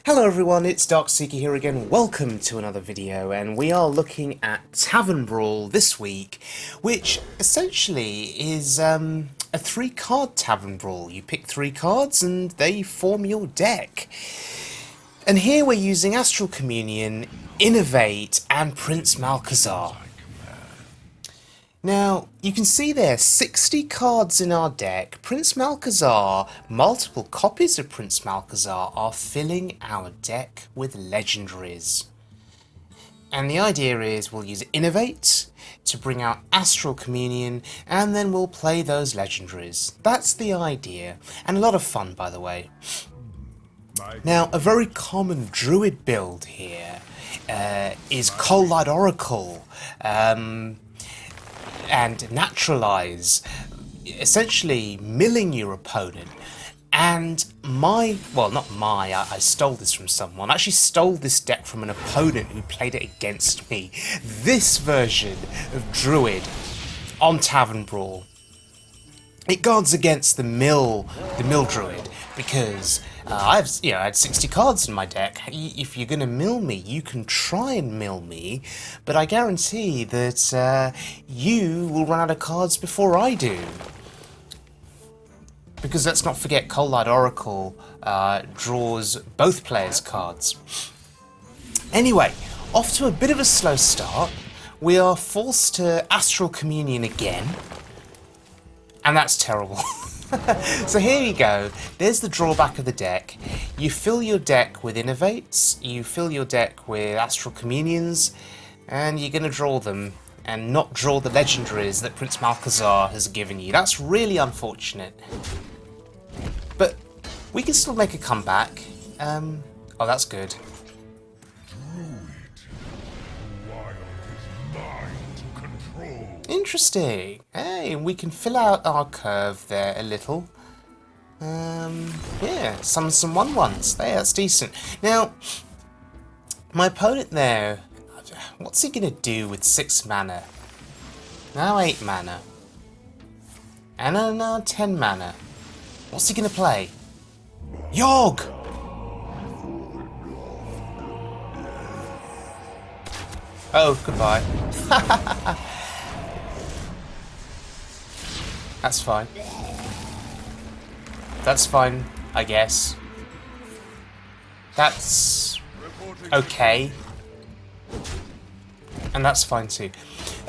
Hello everyone, it's Darkseeker here again. Welcome to another video, and we are looking at Tavern Brawl this week, which essentially is a 3-card Tavern Brawl. You pick 3 cards and they form your deck. And here we're using Astral Communion, Innervate, and Prince Malchezaar. Now, you can see there 60 cards in our deck. Prince Malchezaar, multiple copies of Prince Malchezaar are filling our deck with legendaries. And the idea is we'll use Innervate to bring out Astral Communion, and then we'll play those legendaries. That's the idea, and a lot of fun, by the way. Now, a very common Druid build here is Concedes Oracle, and Naturalize, essentially milling your opponent. And I stole this from someone. I actually stole this deck from an opponent who played it against me. This version of Druid on Tavern Brawl, it guards against the mill Druid, because I had 60 cards in my deck. If you're going to mill me, you can try and mill me, but I guarantee that you will run out of cards before I do. Because let's not forget, Concedes Oracle draws both players' cards. Anyway, off to a bit of a slow start. We are forced to Astral Communion again, and that's terrible. So here you go, there's the drawback of the deck. You fill your deck with Innervates, you fill your deck with Astral Communions, and you're going to draw them and not draw the legendaries that Prince Malchezaar has given you. That's really unfortunate. But we can still make a comeback. Oh, that's good. Interesting. Hey, we can fill out our curve there a little. Yeah, some 1/1s. Hey, that's decent. Now, my opponent there, what's he gonna do with 6 mana? Now 8 mana. And now 10 mana. What's he gonna play? Yog! Oh, goodbye. That's fine. That's fine, I guess. That's okay. And that's fine too.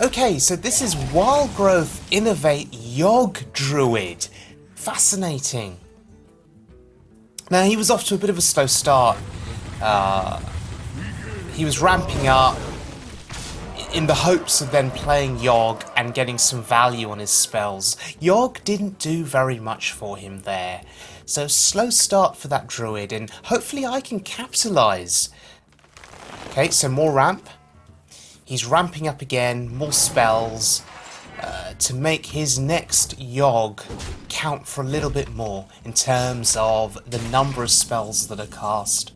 Okay, so this is Wild Growth Innervate Yog Druid. Fascinating. Now, he was off to a bit of a slow start. He was ramping up in the hopes of then playing Yog and getting some value on his spells. Yog didn't do very much for him there. So slow start for that Druid, and hopefully I can capitalise. Okay, so more ramp. He's ramping up again, more spells, to make his next Yog count for a little bit more in terms of the number of spells that are cast.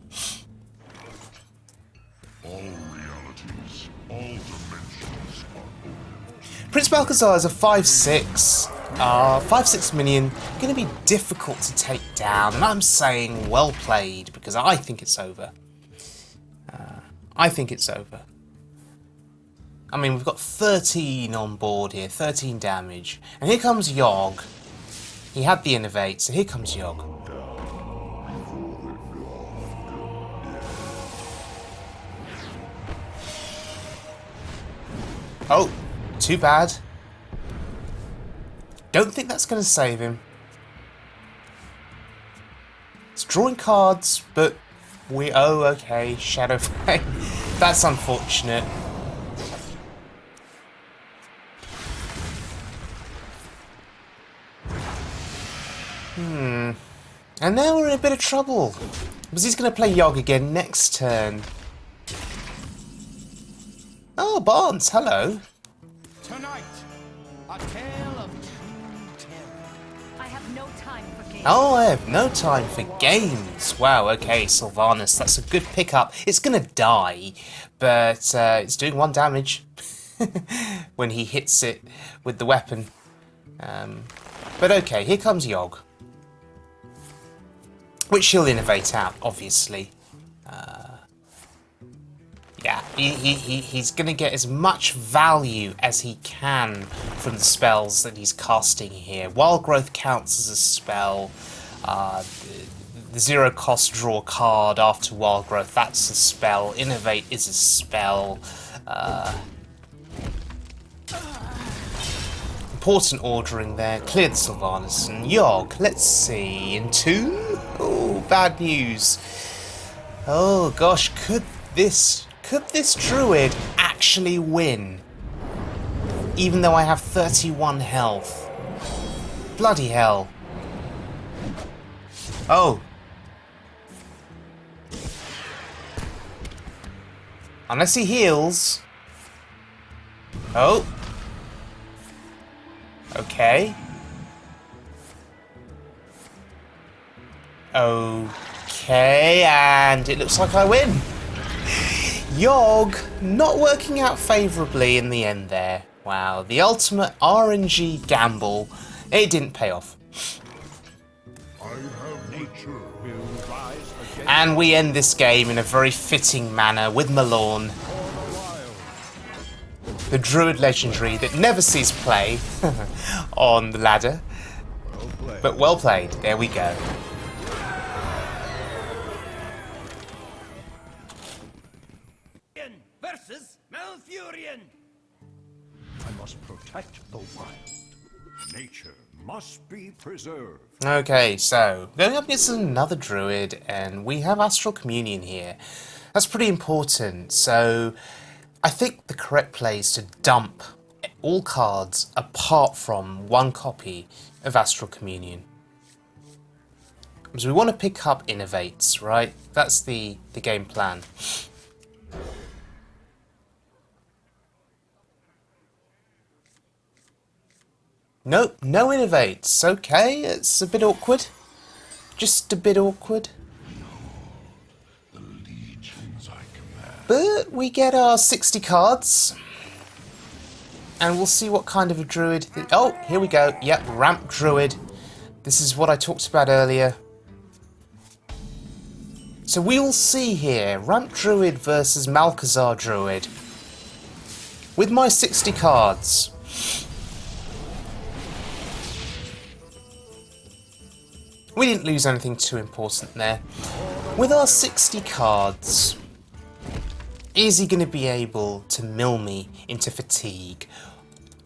Prince Malchezaar is a 5/6. 5/6 minion, going to be difficult to take down, and I'm saying well played because I think it's over. I think it's over. I mean, we've got 13 on board here, 13 damage, and here comes Yog. He had the Innervate, so here comes Yog. Oh, too bad. Don't think that's going to save him. It's drawing cards, but oh, okay, Shadow Flame. That's unfortunate. And now we're in a bit of trouble, because he's going to play Yog again next turn. Oh, Barnes, hello. Tonight, a tale of true terror. I have no time for games. Oh, I have no time for games. Wow, okay, Sylvanas, that's a good pickup. It's going to die, but it's doing 1 damage when he hits it with the weapon. But okay, here comes Yog. which he'll innovate out, obviously. Yeah, he's going to get as much value as he can from the spells that he's casting here. Wild Growth counts as a spell. The zero cost draw card after Wild Growth, that's a spell. Innervate is a spell. Important ordering there. Cleared Sylvanas and Yog. Let's see. Entomb? Oh, bad news. Oh gosh, could this druid actually win? Even though I have 31 health. Bloody hell. Oh. Unless he heals. Oh. Okay. Okay, and it looks like I win. Yog not working out favourably in the end there. Wow, the ultimate RNG gamble. It didn't pay off. And we end this game in a very fitting manner with Malorn, the Druid legendary that never sees play on the ladder. But well played, there we go. Versus Malfurion. I must protect the wild. Nature must be preserved. Okay, so going up against another druid, and we have Astral Communion here. That's pretty important, so I think the correct play is to dump all cards apart from one copy of Astral Communion. Because we want to pick up Innervates, right? That's the game plan. Nope, no Innervates. Okay, it's a bit awkward. Just a bit awkward. The legions I command. But we get our 60 cards. And we'll see what kind of a druid... Oh, here we go. Yep, Ramp Druid. This is what I talked about earlier. So we will see here, Ramp Druid versus Malchezaar Druid. With my 60 cards. We didn't lose anything too important there. With our 60 cards, is he going to be able to mill me into fatigue?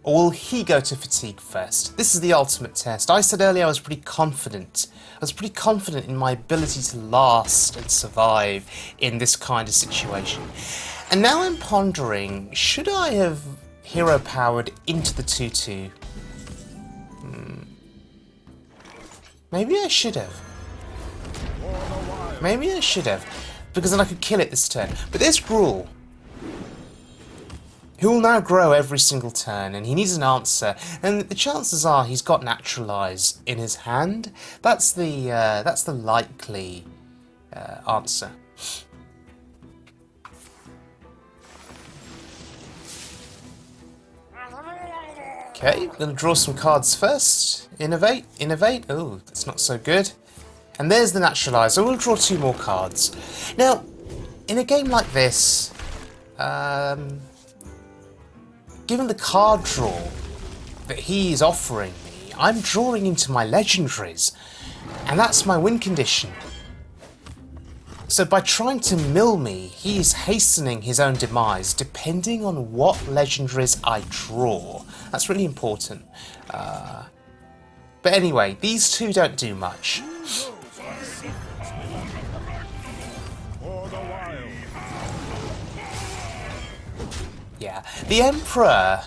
Or will he go to fatigue first? This is the ultimate test. I said earlier I was pretty confident. I was pretty confident in my ability to last and survive in this kind of situation. And now I'm pondering, should I have hero powered into the 2-2? Maybe I should have. Maybe I should have. Because then I could kill it this turn. But there's Gruul, who will now grow every single turn, and he needs an answer. And the chances are he's got Naturalize in his hand. That's the likely answer. Okay, gonna draw some cards first. Innervate. Oh, that's not so good. And there's the Naturalizer. We'll draw 2 more cards. Now, in a game like this, given the card draw that he is offering me, I'm drawing into my legendaries, and that's my win condition. So by trying to mill me, he is hastening his own demise, depending on what legendaries I draw. That's really important. But anyway, these two don't do much. Yeah, the Emperor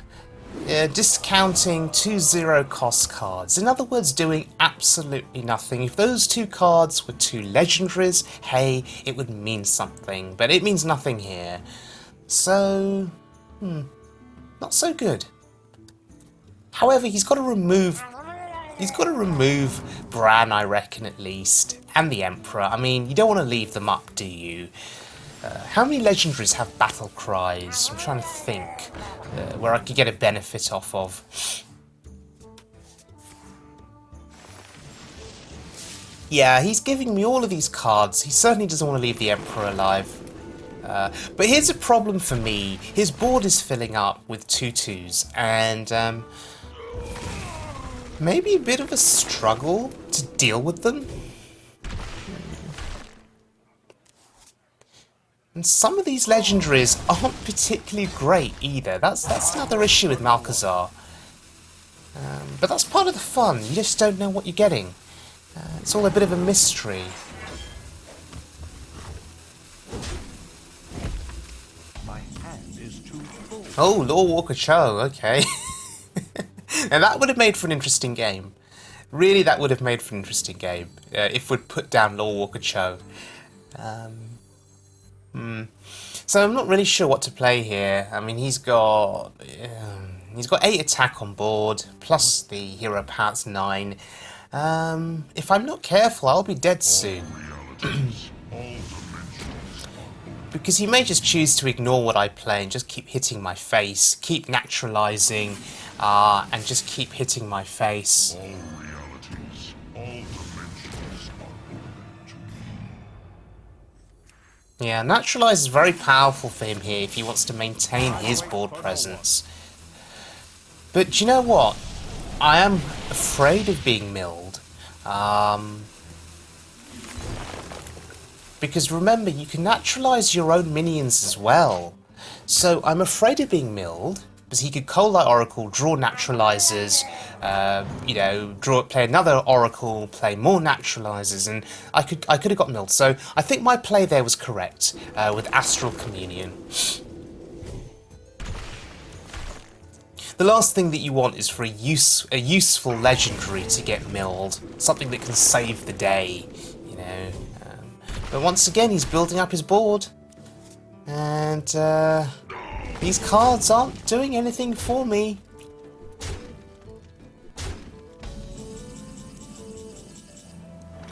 discounting 2 0-cost cards. In other words, doing absolutely nothing. If those 2 cards were 2 legendaries, hey, it would mean something. But it means nothing here. So, not so good. However, he's got to remove Bran, I reckon, at least, and the Emperor. I mean, you don't want to leave them up, do you? How many legendaries have battle cries? I'm trying to think where I could get a benefit off of. Yeah, he's giving me all of these cards. He certainly doesn't want to leave the Emperor alive. But here's a problem for me. His board is filling up with 2/2s, and maybe a bit of a struggle to deal with them. And some of these legendaries aren't particularly great either. That's another issue with Malchezaar. But that's part of the fun. You just don't know what you're getting. It's all a bit of a mystery. My hand is too full. Oh, Lord Walker Cho, okay. And that would have made for an interesting game. Really, that would have made for an interesting game if we'd put down Lord Walker Cho. So I'm not really sure what to play here. I mean, he's got 8 attack on board, plus the hero path's 9. If I'm not careful, I'll be dead soon. Because he may just choose to ignore what I play and just keep hitting my face, keep naturalizing, and just keep hitting my face. Yeah, Naturalize is very powerful for him here if he wants to maintain his board presence. But do you know what? I am afraid of being milled. Because remember, you can naturalize your own minions as well. So I'm afraid of being milled, because he could Cold Light Oracle, draw naturalizers, play another Oracle, play more naturalizers, and I could have got milled. So I think my play there was correct with Astral Communion. The last thing that you want is for a useful legendary to get milled, something that can save the day, you know. But once again, he's building up his board, and these cards aren't doing anything for me.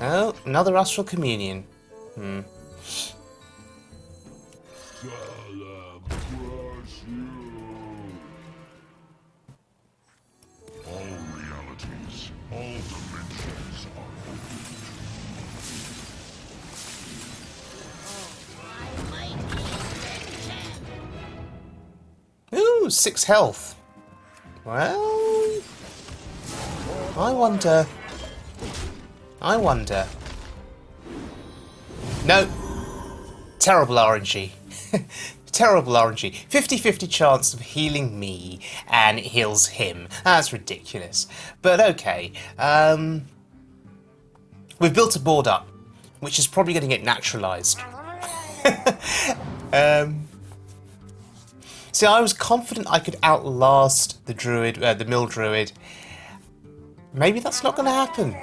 Oh, another Astral Communion. Ooh, 6 health. Well, I wonder. No. Terrible RNG. Terrible RNG. 50-50 chance of healing me, and it heals him. That's ridiculous. But okay. We've built a board up, which is probably going to get naturalized. See, I was confident I could outlast the Druid, the Mill Druid. Maybe that's not going to happen.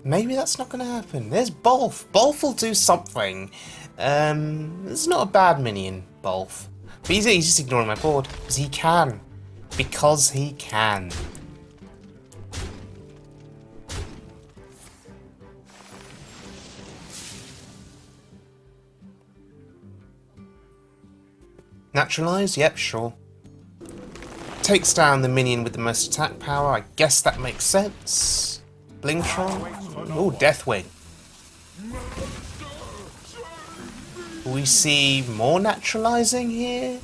Maybe that's not going to happen. There's Bolf. Bolf will do something. It's not a bad minion, Bolf. But he's just ignoring my board. Because he can. Because he can. Naturalize? Yep, sure. Takes down the minion with the most attack power. I guess that makes sense. Blingtron? Oh, Deathwing. We see more naturalizing here?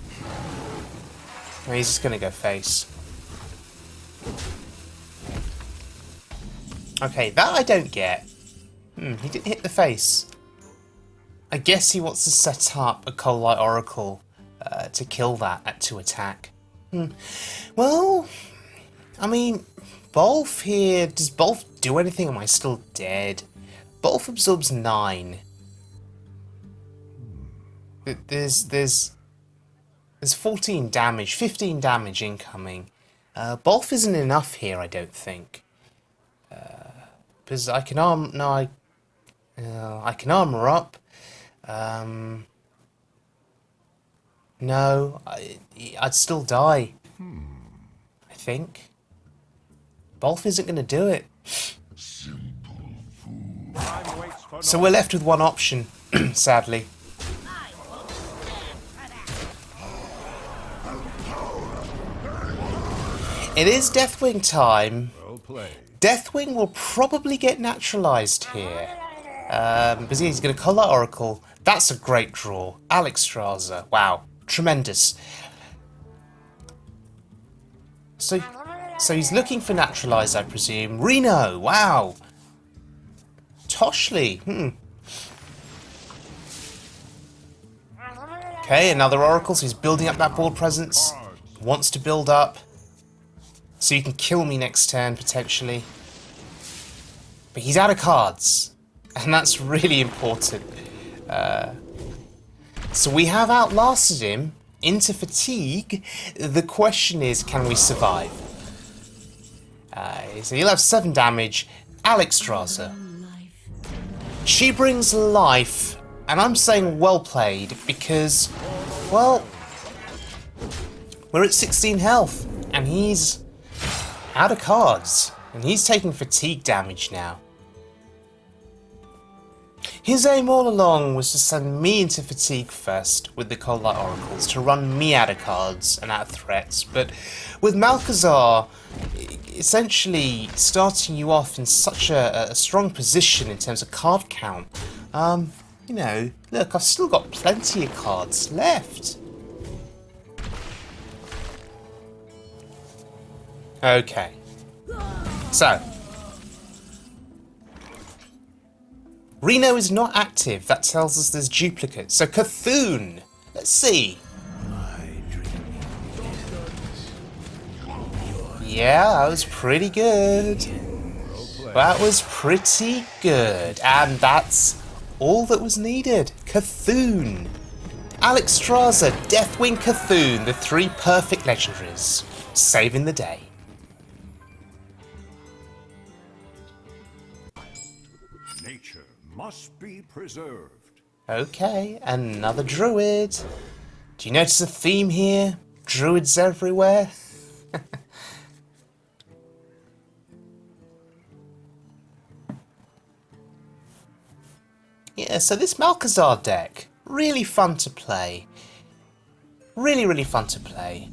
Oh, he's just gonna go face. Okay, that I don't get. He didn't hit the face. I guess he wants to set up a Cold Light Oracle to kill that at 2 attack. Well, I mean, Bolf here, does Bolf do anything? Am I still dead? Bolf absorbs 9. There's 14 damage, 15 damage incoming. Bolf isn't enough here, I don't think. Because I can I can armor up. No, I'd still die. I think. Bolf isn't going to do it. So we're left with one option, sadly. It is Deathwing time. Deathwing will probably get naturalized here. Because he's going to Cold Light Oracle. That's a great draw. Alexstrasza. Wow. Tremendous. So he's looking for naturalize, I presume. Reno. Wow. Toshli. Okay, another Oracle. So he's building up that board presence. Wants to build up. So you can kill me next turn, potentially. But he's out of cards. And that's really important. So we have outlasted him into fatigue. The question is, can we survive? So he'll have 7 damage. Alexstrasza. She brings life. And I'm saying well played because, well, we're at 16 health. And he's out of cards. And he's taking fatigue damage now. His aim all along was to send me into fatigue first with the Cold Light Oracles, to run me out of cards and out of threats, but with Malchezaar essentially starting you off in such a strong position in terms of card count, you know, look, I've still got plenty of cards left. Okay, so Reno is not active. That tells us there's duplicates. So Cthulhu. Let's see. Yeah, that was pretty good. That was pretty good. And that's all that was needed. Cthulhu. Alexstrasza, Deathwing, Cthulhu. The 3 perfect legendaries. Saving the day. Nature must be preserved. Okay, another druid. Do you notice a theme here? Druids everywhere. Yeah, so this Malchezaar deck, really fun to play. Really, really fun to play.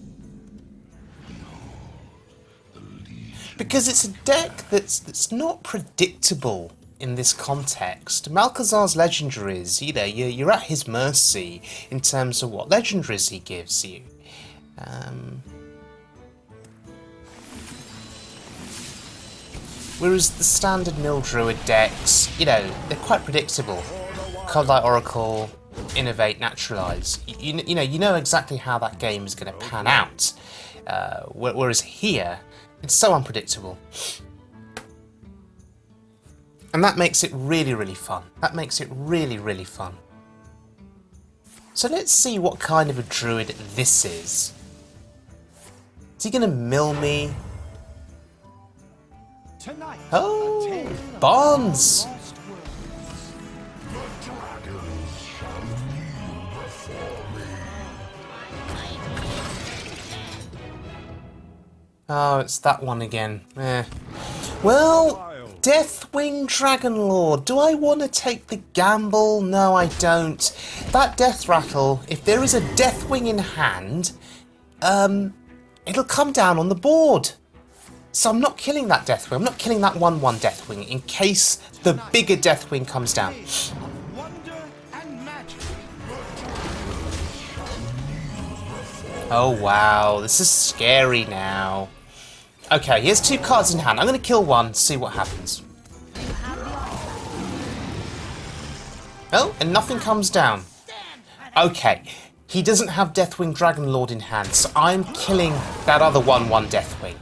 Because it's a deck that's not predictable in this context. Malchezaar's legendaries, you know, you're at his mercy in terms of what legendaries he gives you. Whereas the standard mill druid decks, you know, they're quite predictable. Cold Light Oracle, Innervate Naturalize. You know exactly how that game is going to pan out. Whereas here, it's so unpredictable. And that makes it really, really fun. That makes it really, really fun. So let's see what kind of a druid this is. Is he going to mill me? Oh, Barnes! Oh, it's that one again. Well, Deathwing Dragonlord. Do I want to take the gamble? No, I don't. That Death Rattle, if there is a Deathwing in hand, it'll come down on the board. So I'm not killing that Deathwing. I'm not killing that 1/1 Deathwing in case the bigger Deathwing comes down. Oh wow, this is scary now. Okay, here's 2 cards in hand. I'm going to kill one, see what happens. Oh, and nothing comes down. Okay, he doesn't have Deathwing Dragonlord in hand, so I'm killing that other 1/1 Deathwing.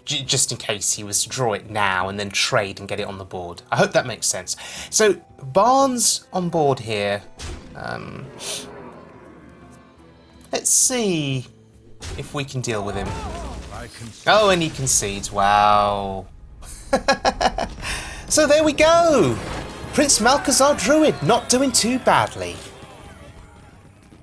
Just in case he was to draw it now and then trade and get it on the board. I hope that makes sense. So, Barnes on board here. Let's see if we can deal with him. Oh, and he concedes. Wow. So there we go. Prince Malchezaar Druid not doing too badly.